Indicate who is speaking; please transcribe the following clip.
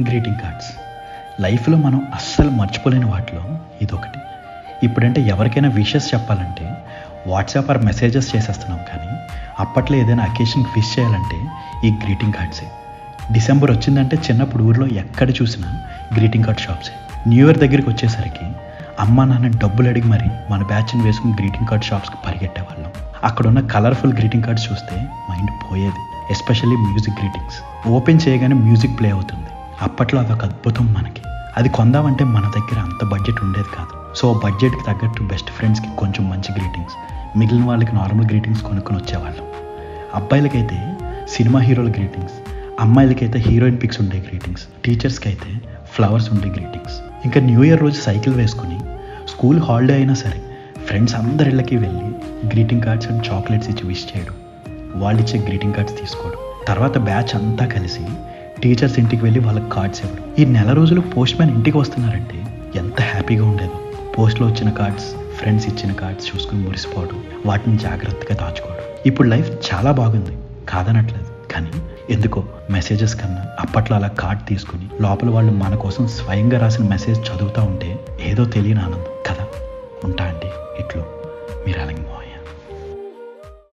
Speaker 1: Greeting cards లైఫ్లో మనం అస్సలు మర్చిపోలేని వాటిలో ఇదొకటి. ఇప్పుడంటే ఎవరికైనా విషెస్ చెప్పాలంటే వాట్సాప్ ఆర్ మెసేజెస్ చేసేస్తున్నాం, కానీ అప్పట్లో ఏదైనా అకేషన్కి విష్ చేయాలంటే ఈ గ్రీటింగ్ కార్డ్సే. డిసెంబర్ వచ్చిందంటే చిన్నప్పుడు ఊర్లో ఎక్కడ చూసినా గ్రీటింగ్ కార్డ్ షాప్సే. న్యూ ఇయర్ దగ్గరికి వచ్చేసరికి అమ్మ నాన్న డబ్బులు అడిగి మరి మన బ్యాచ్ని వేసుకుని గ్రీటింగ్ కార్డ్ షాప్స్కి పరిగెట్టేవాళ్ళం. అక్కడున్న కలర్ఫుల్ గ్రీటింగ్ కార్డ్స్ చూస్తే మైండ్ పోయేది. Especially music greetings. ఓపెన్ చేయగానే మ్యూజిక్ ప్లే అవుతుంది. అప్పట్లో అదొక అద్భుతం మనకి. అది కొందామంటే మన దగ్గర అంత బడ్జెట్ ఉండేది కాదు. సో బడ్జెట్కి తగ్గట్టు బెస్ట్ ఫ్రెండ్స్కి కొంచెం మంచి గ్రీటింగ్స్, మిగిలిన వాళ్ళకి నార్మల్ గ్రీటింగ్స్ కొనుక్కొని వచ్చేవాళ్ళం. అబ్బాయిలకైతే సినిమా హీరోల గ్రీటింగ్స్, అమ్మాయిలకైతే హీరోయిన్ పిక్స్ ఉండే గ్రీటింగ్స్, టీచర్స్కి అయితే ఫ్లవర్స్ ఉండే గ్రీటింగ్స్. ఇంకా న్యూ ఇయర్ రోజు సైకిల్ వేసుకుని స్కూల్ హాలిడే అయినా సరే ఫ్రెండ్స్ అందరిళ్ళకి వెళ్ళి గ్రీటింగ్ కార్డ్స్ అండ్ చాక్లెట్స్ ఇచ్చి విష్ చేయడం, వాళ్ళు ఇచ్చే గ్రీటింగ్ కార్డ్స్ తీసుకోవడం. తర్వాత బ్యాచ్ అంతా కలిసి టీచర్స్ ఇంటికి వెళ్ళి వాళ్ళకి కార్డ్స్ ఇవ్వడం. ఈ నెల రోజులు పోస్ట్ మ్యాన్ ఇంటికి వస్తున్నారంటే ఎంత హ్యాపీగా ఉండేదో. పోస్ట్లో వచ్చిన కార్డ్స్, ఫ్రెండ్స్ ఇచ్చిన కార్డ్స్ చూసుకుని మురిసిపోవడం, వాటిని జాగ్రత్తగా దాచుకోవడం. ఇప్పుడు లైఫ్ చాలా బాగుంది, కాదనట్లేదు. కానీ ఎందుకో మెసేజెస్ కన్నా అప్పట్లో అలా కార్డ్ తీసుకుని లోపల వాళ్ళు మన కోసం స్వయంగా రాసిన మెసేజ్ చదువుతూ ఉంటే ఏదో తెలియని ఆనందం కదా. ఉంటా అండి ఇట్లో మీరు అలాగే